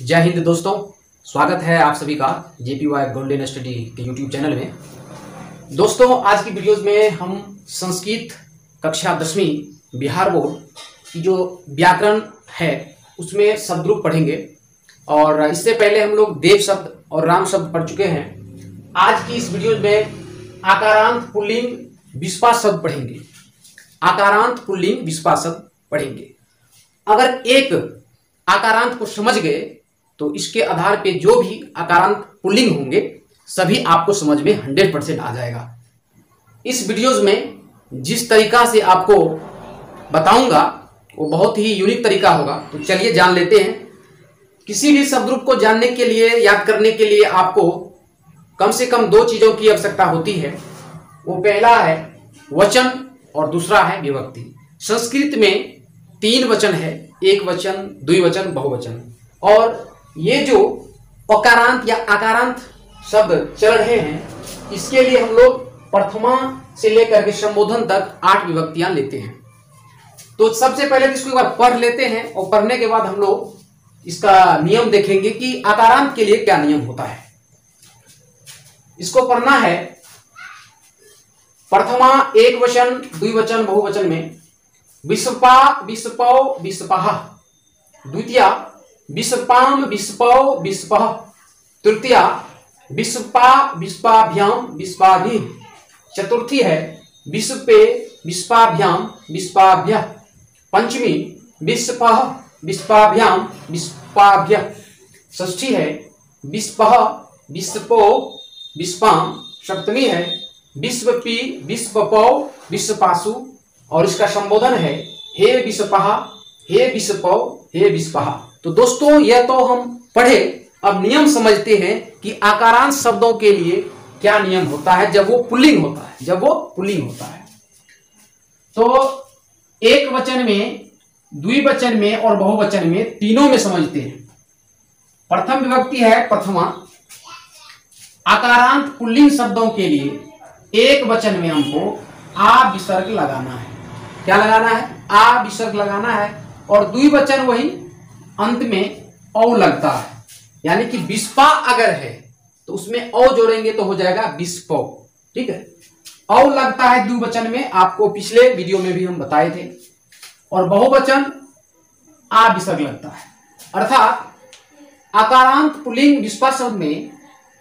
जय हिंद दोस्तों, स्वागत है आप सभी का JPY गोल्डन स्टडी के YouTube चैनल में। दोस्तों, आज की वीडियोस में हम संस्कृत कक्षा 10वीं बिहार बोर्ड की जो व्याकरण है उसमें शब्दरूप पढ़ेंगे। और इससे पहले हम लोग देव शब्द और राम शब्द पढ़ चुके हैं। आज की इस वीडियो में आकारांत पुल्लिंग विस्पा शब्द पढ़ेंगे। आकारांत पुल्लिंग विस्पा शब्द पढ़ेंगे। अगर एक आकारांत को समझ गए तो इसके आधार पे जो भी आकारांत पुल्लिंग होंगे सभी आपको समझ में 100% आ जाएगा। इस वीडियोस में जिस तरीका से आपको बताऊंगा वो बहुत ही यूनिक तरीका होगा। तो चलिए जान लेते हैं। किसी भी शब्द रूप को जानने के लिए, याद करने के लिए आपको कम से कम दो चीजों की आवश्यकता होती है। वो पहला है वचन और दूसरा है विभक्ति। संस्कृत में 3 वचन है, एक वचन, द्विवचन, बहुवचन। और ये जो अकारांत या आकारांत शब्द चल रहे हैं इसके लिए हम लोग प्रथमा से लेकर के संबोधन तक 8 विभक्तियां लेते हैं। तो सबसे पहले इसको एक बार पढ़ लेते हैं और पढ़ने के बाद हम लोग इसका नियम देखेंगे कि आकारांत के लिए क्या नियम होता है। इसको पढ़ना है। प्रथमा एक वचन, द्विवचन, बहुवचन में विस्पा, विस्पौ, विस्पः। द्वितीया विस्पाम, विस्पौ, विस्पः। तृतीया विस्पा, विस्पाभ्याम, विस्पाभिः। चतुर्थी है विस्पे, विस्पाभ्याम, विस्पाभ्यः। पंचमी विस्पः, विस्पाभ्याम, विस्पाभ्यः। षष्ठी है विस्पः, विस्पो, विस्पाम। सप्तमी है विस्पपि, विस्पपौ, विस्पासु। और इसका संबोधन है हे विस्पः, हे विस्पौ, हे विस्पः। तो दोस्तों यह तो हम पढ़े। अब नियम समझते हैं कि आकारांत शब्दों के लिए क्या नियम होता है जब वो पुल्लिंग होता है। जब वो पुल्लिंग होता है तो एक वचन में, द्विवचन में और बहुवचन में तीनों में समझते हैं। प्रथम विभक्ति है प्रथमा। आकारांत पुल्लिंग शब्दों के लिए एक वचन में हमको आ विसर्ग लगाना है। क्या लगाना है? आ विसर्ग लगाना है। और द्विवचन वही अंत में औ लगता है, यानी कि विस्पा अगर है तो उसमें औ जोड़ेंगे तो हो जाएगा विस्पौ। ठीक है, औ लगता है द्विवचन में, आपको पिछले वीडियो में भी हम बताए थे। और बहुवचन आ विसर्ग लगता है। अर्थात आकारांत पुल्लिंग विस्पा शब्द में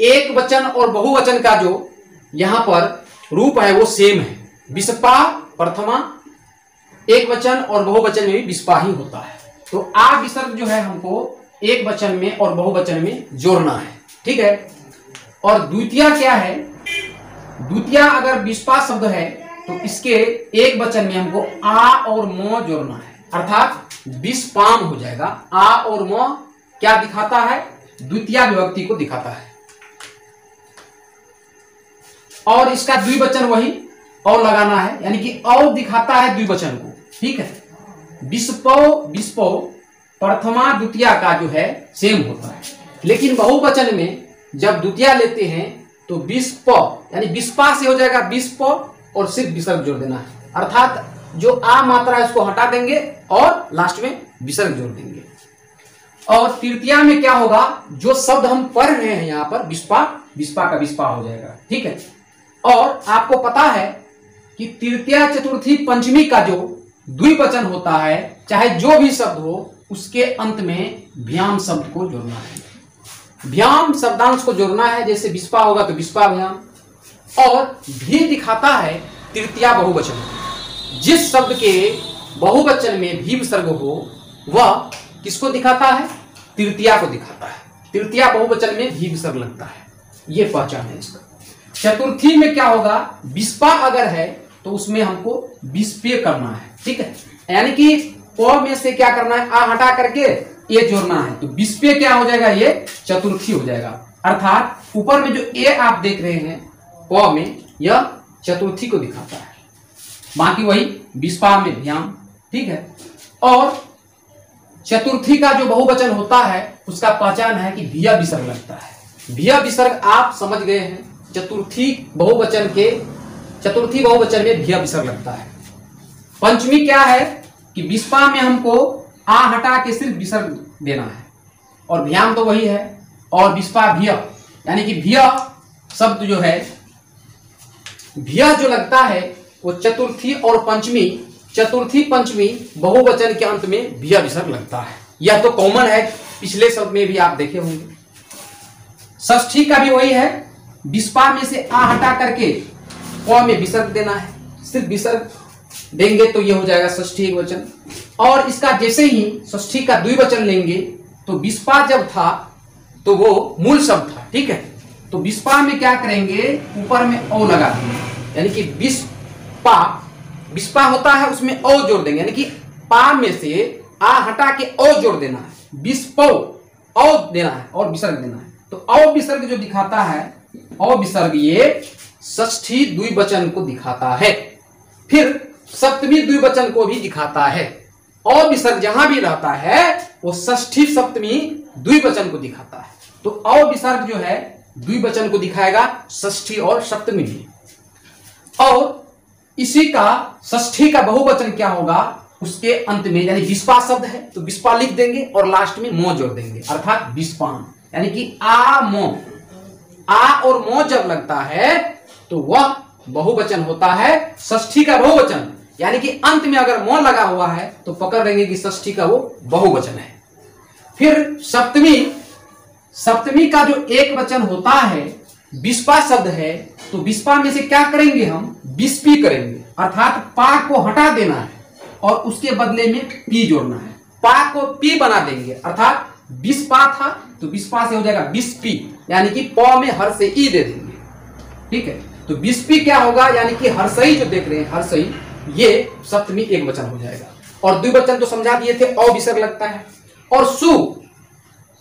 एक वचन और बहुवचन का जो यहां पर रूप है वो सेम है। विस्पा प्रथमा, एक वचन और बहुवचन में भी विस्पा ही होता है। तो आ विसर्ग जो है हमको एक वचन में और बहुवचन में जोड़ना है। ठीक है। और द्वितीया क्या है? द्वितीया अगर विस्पा शब्द है तो इसके एक वचन में हमको आ और म जोड़ना है, अर्थात विस्पाम हो जाएगा। आ और म क्या दिखाता है? द्वितीया विभक्ति को दिखाता है। और इसका द्विवचन वही औ लगाना है, यानी कि औ दिखाता है द्विवचन को। ठीक है। विस्पौ, विस्पौ प्रथमा द्वितीया का जो है सेम होता है। लेकिन बहुवचन में जब द्वितीया लेते हैं तो विस्प यानी विस्पा से हो जाएगा विस्प और सिर्फ विसर्ग जोड़ देना है। अर्थात जो आ मात्रा है उसको हटा देंगे और लास्ट में विसर्ग जोड़ देंगे। और तृतीया में क्या होगा? जो शब्द हम पढ़ रहे हैं यहां पर विस्पा, विस्पा का विस्पा हो जाएगा। ठीक है। और आपको पता है कि तृतीया, चतुर्थी, पंचमी का जो द्विवचन होता है, चाहे जो भी शब्द हो, उसके अंत में भ्याम शब्द को जोड़ना है। भ्याम शब्दांश को जोड़ना है। जैसे विस्पा होगा तो विस्पा भ्याम। और भी दिखाता है तृतीया बहुवचन। जिस शब्द के बहुवचन में भी विसर्ग हो वह किसको दिखाता है? तृतीया को दिखाता है। तृतीया बहुवचन में भी विसर्ग लगता है। यह पहचान है इसका। चतुर्थी में क्या होगा? विस्पा अगर है तो उसमें हमको विस्पे करना है। ठीक है, यानी कि प में से क्या करना है? आ हटा करके ए जोड़ना है। तो विस्पे क्या हो जाएगा? ये चतुर्थी हो जाएगा। अर्थात ऊपर में जो ए आप देख रहे हैं प में, यह चतुर्थी को दिखाता है। बाकी वही विस्पा में भ्याम। ठीक है। और चतुर्थी का जो बहुवचन होता है उसका पहचान है कि भिया विसर्ग लगता है। भिया विसर्ग आप समझ गए हैं। चतुर्थी बहुवचन में भिया विसर्ग लगता है। पंचमी क्या है कि विस्पा में हमको आ हटा के सिर्फ विसर्ग देना है। और भ्याम तो वही है, और विस्पा भिय, यानी कि भिय शब्द जो है, भिय जो लगता है वो चतुर्थी और पंचमी, चतुर्थी पंचमी बहुवचन के अंत में भिय विसर्ग लगता है। यह तो कॉमन है, पिछले शब्द में भी आप देखे होंगे। षष्ठी का भी वही है, विस्पा में से आ हटा करके क में विसर्ग देना है, सिर्फ विसर्ग देंगे तो ये हो जाएगा षष्ठी एक वचन। और इसका जैसे ही षष्ठी का द्विवचन लेंगे तो विस्पा जब था तो वो मूल शब्द था, ठीक है। तो विस्पा में क्या करेंगे, ऊपर में औ लगा देंगे, यानी कि विस्पा, विस्पा होता है उसमें औ जोड़ देंगे, यानी कि पा में से आ हटा के औ जोड़ देना है, विस्पौ औ देना है और विसर्ग देना है। तो औ विसर्ग जो दिखाता है, औ विसर्ग ये षष्ठी द्विवचन को दिखाता है, फिर सप्तमी द्विवचन को भी दिखाता है। औ विसर्ग जहां भी रहता है वो षष्ठी सप्तमी द्विवचन को दिखाता है। तो औ विसर्ग जो है द्विवचन को दिखाएगा षष्ठी और सप्तमी में। और इसी का षष्ठी का बहुवचन क्या होगा, उसके अंत में यानी विस्पा शब्द है तो विस्पा लिख देंगे और लास्ट में मो जोड़ देंगे, अर्थात विस्पान, यानी कि आ मो। आ और मो जब लगता है तो वह बहुवचन होता है, षष्ठी का बहुवचन, यानी कि अंत में अगर मो लगा हुआ है तो पकड़ लेंगे कि षष्ठी का वो बहुवचन है। फिर सप्तमी, सप्तमी का जो एक वचन होता है, विस्पा शब्द है, तो विस्पा में से क्या करेंगे हम, विस्पी करेंगे, अर्थात पा को हटा देना है और उसके बदले में पी जोड़ना है, पा को पी बना देंगे, अर्थात विस्पा था तो विस्पा से हो जाएगा विस्पी, यानी कि प में हर से ई दे देंगे, ठीक है। तो विस्पी क्या होगा, यानी कि हर्षई जो देख रहे हैं, हर्षई, ये सप्तमी एक वचन हो जाएगा। और द्विवचन तो समझा दिए थे, औ विसर्ग लगता है। और सु,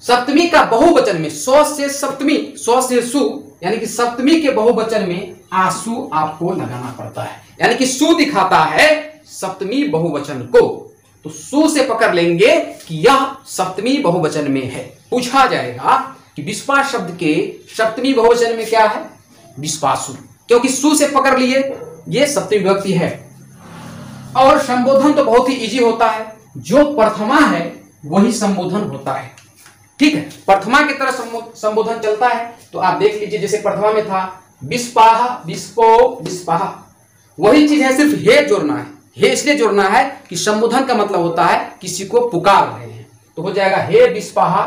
सप्तमी का बहुवचन में सौ से सप्तमी, सौ से सु, यानी कि सप्तमी के बहुवचन में आंसू आपको लगाना पड़ता है, यानी कि सु दिखाता है सप्तमी बहुवचन को। तो सु से पकड़ लेंगे कि यह सप्तमी बहुवचन में है। पूछा जाएगा कि विस्पा शब्द के सप्तमी बहुवचन में क्या है, विस्पासु, क्योंकि सु से पकड़ लिए, ये सप्तमी विभक्ति है। और संबोधन तो बहुत ही इजी होता है, जो प्रथमा है वही संबोधन होता है, ठीक है। प्रथमा की तरह संबोधन चलता है, तो आप देख लीजिए जैसे प्रथमा में था विस्पाह, विस्पो, विस्पाह, वही चीज है, सिर्फ हे जोड़ना है। हे इसलिए जोड़ना है कि संबोधन का मतलब होता है किसी को पुकार रहे हैं, तो हो जाएगा हे विस्पाह,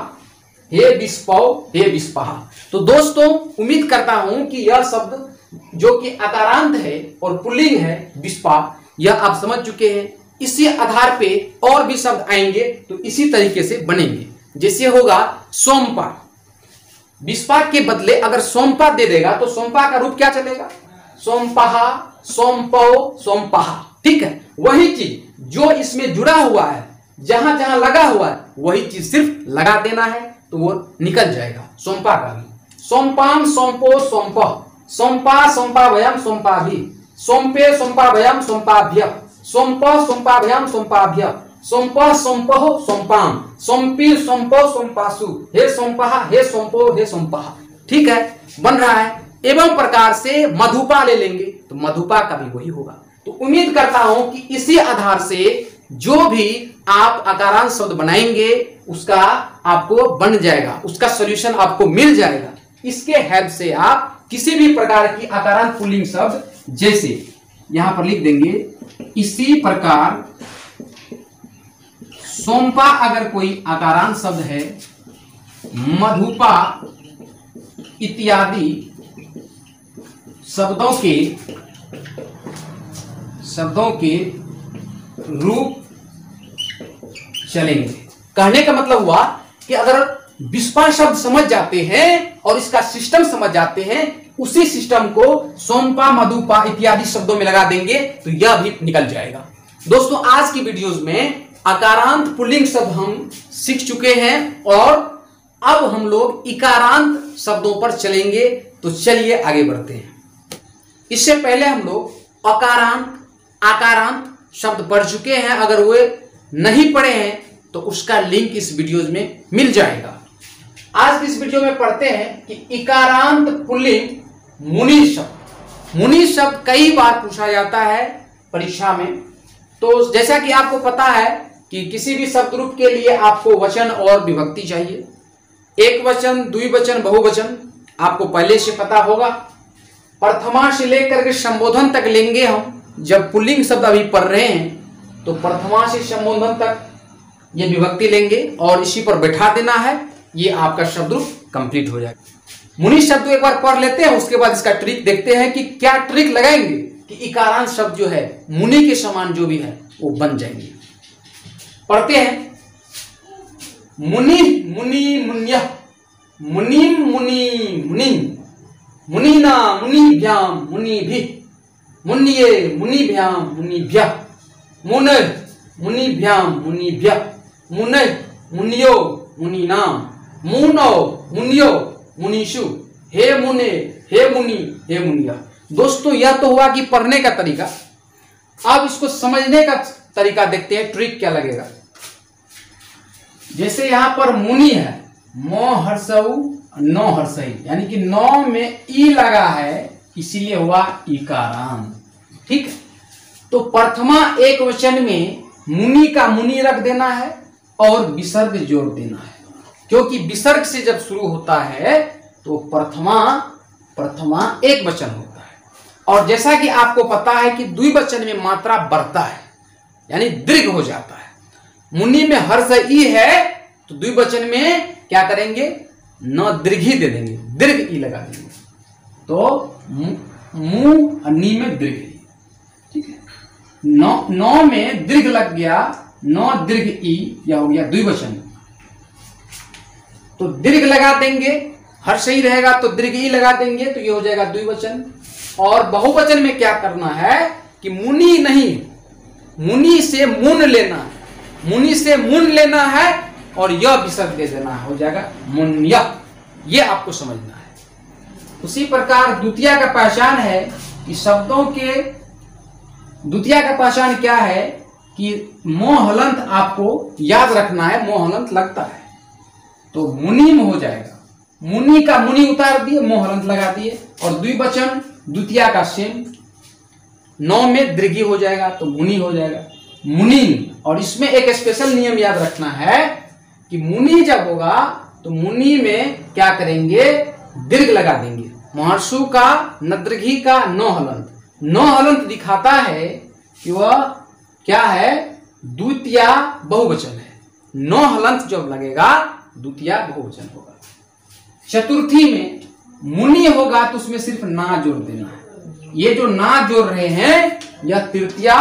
हे विस्पौ, हे विस्पाह। तो दोस्तों उम्मीद करता हूं कि यह शब्द जो कि आकारांत है और पुल्लिंग है विस्पा, यह आप समझ चुके हैं। इसी आधार पे और भी शब्द आएंगे तो इसी तरीके से बनेंगे। जैसे होगा सोमपा, विस्पा के बदले अगर सोमपा दे देगा तो सोमपा का रूप क्या चलेगा, सोमपहा, सोमपौ, सोमपहा, ठीक है। वही चीज जो इसमें जुड़ा हुआ है, जहां जहां लगा हुआ है, वही चीज सिर्फ लगा देना है तो वो निकल जाएगा। सोमपा का भी सोमपाम, सोमपो, सोमपह, सोमपा, सोमपाभयम, सोमपाभि, सोमपे, सोमपाभयम, सोमपाभ्य, सोमप, सोमपाभयम, सोमपाभ्य, सोमप, सोमपह, सोमपाम, सोमपी, सोमपो, सोमपासु, हे सोमपहा, हे सोमपो, हे सोमपहा, ठीक है, बन रहा है। एवं प्रकार से मधुपा ले लेंगे तो मधुपा का भी वही होगा। तो उम्मीद करता हूं कि इसी आधार से जो भी आप आकारांत शब्द बनाएंगे उसका आपको बन जाएगा, उसका सॉल्यूशन आपको मिल जाएगा। इसके हेल्प से आप किसी भी प्रकार की आकारांत पुल्लिंग शब्द, जैसे यहां पर लिख देंगे इसी प्रकार सोमपा अगर कोई आकारांत शब्द है, मधुपा इत्यादि शब्दों के रूप चलेंगे। कहने का मतलब हुआ कि अगर विस्पा शब्द समझ जाते हैं और इसका सिस्टम समझ जाते हैं, उसी सिस्टम को सोमपा, मधुपा इत्यादि शब्दों में लगा देंगे तो यह भी निकल जाएगा। दोस्तों आज की वीडियोस में आकारांत पुल्लिंग शब्द हम सीख चुके हैं और अब हम लोग इकारांत शब्दों पर चलेंगे। तो चलिए आगे बढ़ते हैं। इससे पहले हम लोग अकारांत, आकारांत शब्द पढ़ चुके हैं। अगर वे नहीं पढ़े हैं तो उसका लिंक इस वीडियोज में मिल जाएगा। आज की इस वीडियो में पढ़ते हैं कि इकारांत पुल्लिंग मुनि शब्द। मुनि शब्द कई बार पूछा जाता है परीक्षा में। तो जैसा कि आपको पता है कि किसी भी शब्द रूप के लिए आपको वचन और विभक्ति चाहिए। एक वचन, द्विवचन, बहुवचन आपको पहले से पता होगा। प्रथमा से लेकर के संबोधन तक लेंगे हम। जब पुल्लिंग शब्द अभी पढ़ रहे हैं तो प्रथमा से संबोधन तक ये विभक्ति लेंगे और इसी पर बैठा देना है। ये आपका शब्द रूप कंप्लीट हो जाएगा। मुनि शब्द एक बार पढ़ लेते हैं, उसके बाद इसका ट्रिक देखते हैं कि क्या ट्रिक लगाएंगे कि इकारांत शब्द जो है मुनि के समान जो भी है वो बन जाएंगे। पढ़ते हैं। मुनि मुनि मुन्य, मुनिम मुनि मुनि, मुनिना मुनिभ्याम मुनिभि, मुन्ये मुनिभ्याम मुनिभ्य, मुने मुनिभ्याम मुनिभ्य, मुने मुनियो मुनिनाम, मुनो मुनियो मुनिषु, हे मुने हे मुनि हे मुनिया। दोस्तों यह तो हुआ कि पढ़ने का तरीका। अब इसको समझने का तरीका देखते हैं, ट्रिक क्या लगेगा। जैसे यहां पर मुनि है, मो हर्षऊ नो हर्षई, यानी कि नौ में ई लगा है, इसीलिए हुआ इकारांत। ठीक है, तो प्रथमा एक वचन में मुनि का मुनि रख देना है और विसर्ग जोड़ देना है, क्योंकि विसर्ग से जब शुरू होता है तो प्रथमा एक वचन होता है। और जैसा कि आपको पता है कि द्विवचन में मात्रा बढ़ता है, यानी दीर्घ हो जाता है। मुनि में हर्ष ई है तो द्विवचन में क्या करेंगे, न दीर्घ ही दे देंगे, दीर्घ ई लगा देंगे, तो मुंह नी में दीर्घ ई। ठीक है, नौ में दीर्घ लग गया, नौ दीर्घ ई, यह हो गया द्विवचन। तो दीर्घ लगा देंगे, हर सही रहेगा तो दीर्घ ई लगा देंगे, तो ये हो जाएगा द्विवचन। और बहुवचन में क्या करना है कि मुनि नहीं, मुनि से मुन लेना है, मुनि से मुन लेना है और यह विसर्ग दे देना है, हो जाएगा मुन्य। ये आपको समझना है। उसी प्रकार द्वितीया का पहचान है कि शब्दों के, द्वितीया का पहचान क्या है कि मोहलंत आपको याद रखना है, मोहलंत लगता है तो मुनिम हो जाएगा। मुनि का मुनि उतार दिए, मोहलंत लगा दिए, और द्विवचन द्वितीया का सेम, नौ में दीर्घी हो जाएगा तो मुनि हो जाएगा, मुनि। और इसमें एक स्पेशल नियम याद रखना है कि मुनि जब होगा तो मुनि में क्या करेंगे, दीर्घ लगा देंगे। महर्षु का न दीर्घी का नो हलंत, नो हलंत दिखाता है कि वह क्या है, द्वितीया बहुवचन है। नो हलंत जब लगेगा द्वितीया बहुवचन होगा। चतुर्थी में मुनि होगा तो उसमें सिर्फ ना जोड़ देना है। ये जो ना जोड़ रहे हैं यह तृतीया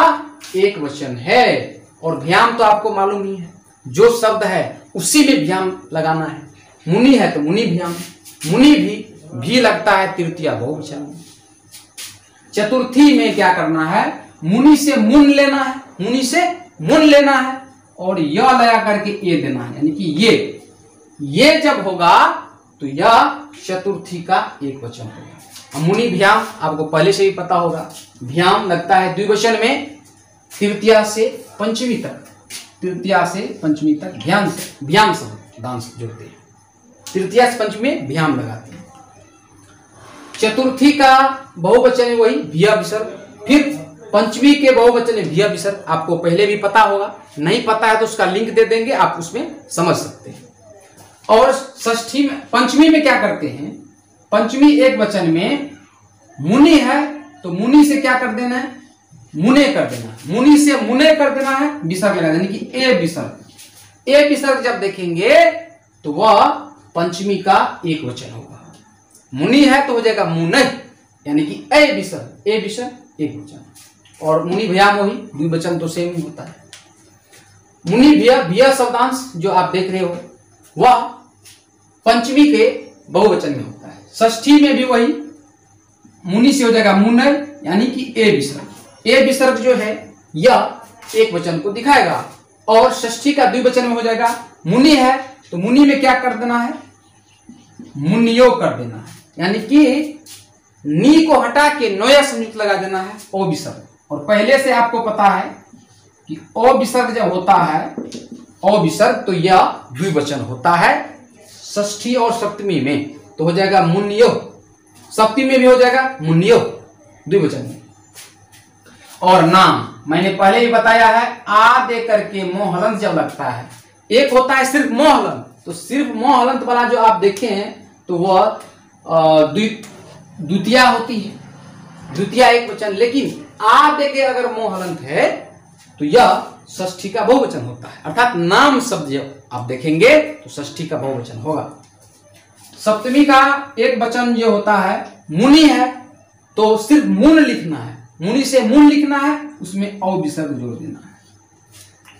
एक वचन है। और भ्याम तो आपको मालूम ही है, जो शब्द है उसी में भ्याम लगाना है। मुनि है तो मुनि भ्याम, मुनि भी लगता है तृतीया बहुवचन में। चतुर्थी में क्या करना है, मुनि से मुन लेना है, मुनि से मुन लेना है और यह लगा करके ए देना है, यानी कि ये जब होगा तो यह चतुर्थी का एक वचन होगा। मुनि भ्याम आपको पहले से ही पता होगा, भ्याम लगता है द्विवचन में तृतीया से पंचमी तक, तृतीया से पंचमी तक भ्याम शब्द दांश जोड़ते हैं, तृतीया से पंचमी में भ्याम लगाते हैं। चतुर्थी का बहुवचन है वही भिया विसर्ग, फिर पंचमी के बहुवचन है भिया विसर्ग, आपको पहले भी पता होगा, नहीं पता है तो उसका लिंक दे देंगे, आप उसमें समझ सकते हैं। और षष्ठी में, पंचमी में क्या करते हैं, पंचमी एक वचन में मुनि है तो मुनि से क्या कर देना है, मुने कर देना, मुनि से मुने कर देना है, विसर्ग लगा देना, यानी कि ए विसर्ग। ए विसर्ग जब देखेंगे तो वह पंचमी का एक वचन होगा। मुनि है तो हो जाएगा मुने, यानी कि ए विसर्ग, ए विसर्ग एक वचन। और मुनि भ्याम वही द्विवचन तो सेम ही होता है। मुनि भ्या शब्दांश जो आप देख रहे हो वह पंचमी के बहुवचन में होता है। षष्ठी में भी वही मुनि से हो जाएगा मुने, यानी कि ए विसर्ग। ए विसर्ग जो है यह एक वचन को दिखाएगा। और षष्ठी का द्विवचन में हो जाएगा, मुनि है तो मुनि में क्या कर देना है, मुनियो कर देना है, यानी कि नी को हटा के नोया संयुक्त लगा देना है, ओ विसर्ग। और पहले से आपको पता है कि ओ विसर्ग जब होता है, ओ विसर्ग, तो यह द्विवचन होता है षष्ठी और सप्तमी में, तो हो जाएगा मुनियो। सप्तमी में भी हो जाएगा मुनियो द्विवचन में। और नाम मैंने पहले ही बताया है, आ दे करके मोहलंत जब लगता है, एक होता है सिर्फ मोहलंत, तो सिर्फ म हलंत वाला जो आप देखे हैं तो वह द्वितीया होती है, द्वितीया एक वचन। लेकिन आ देके अगर म हलंत है तो यह षष्ठी का बहुवचन होता है, अर्थात नाम शब्द जब आप देखेंगे तो षष्ठी का बहुवचन होगा। सप्तमी का एक वचन जो होता है मुनि है, तो सिर्फ मुन लिखना है, मुनि से मुन लिखना है, उसमें औ विसर्ग जोड़ देना है।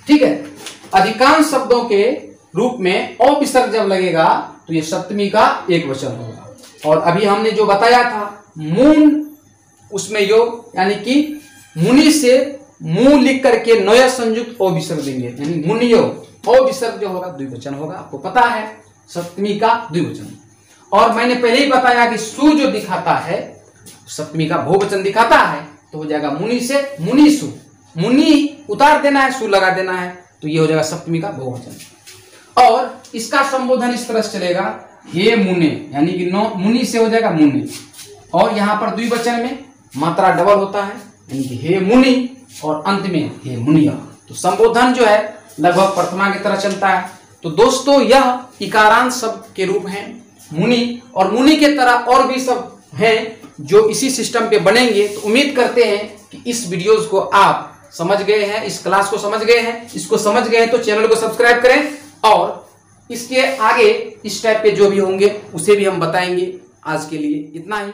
ठीक है, अधिकांश शब्दों के रूप में औ विसर्ग जब लगेगा तो ये सप्तमी का एक वचन होगा। और अभी हमने जो बताया था मून, उसमें योग यानी कि मुनि से मुंह लिख करके नया संयुक्त ओ विसर्ग देंगे, यानी मुनियो ओ विसर्ग जो होगा द्विवचन होगा, आपको पता है सप्तमी का द्विवचन। और मैंने पहले ही बताया कि सु जो दिखाता है सप्तमी का बहुवचन दिखाता है तो हो जाएगा मुनि से मुनि सु, मुनि उतार देना है, सु लगा देना है, तो ये हो जाएगा सप्तमी का बहुवचन। और इसका संबोधन इस तरह से चलेगा हे मुने, यानी कि नो मुनि से हो जाएगा मुनि, और यहाँ पर द्विवचन में मात्रा डबल होता है यानी कि हे मुनि, और अंत में हे मुनिया। तो संबोधन जो है लगभग प्रथमा की तरह चलता है। तो दोस्तों यह इकारांत शब्द के रूप हैं मुनि, और मुनि के तरह और भी शब्द हैं जो इसी सिस्टम पे बनेंगे। तो उम्मीद करते हैं कि इस वीडियोस को आप समझ गए हैं, इस क्लास को समझ गए हैं। इसको समझ गए हैं तो चैनल को सब्सक्राइब करें, और इसके आगे इस टाइप के जो भी होंगे उसे भी हम बताएंगे। आज के लिए इतना ही।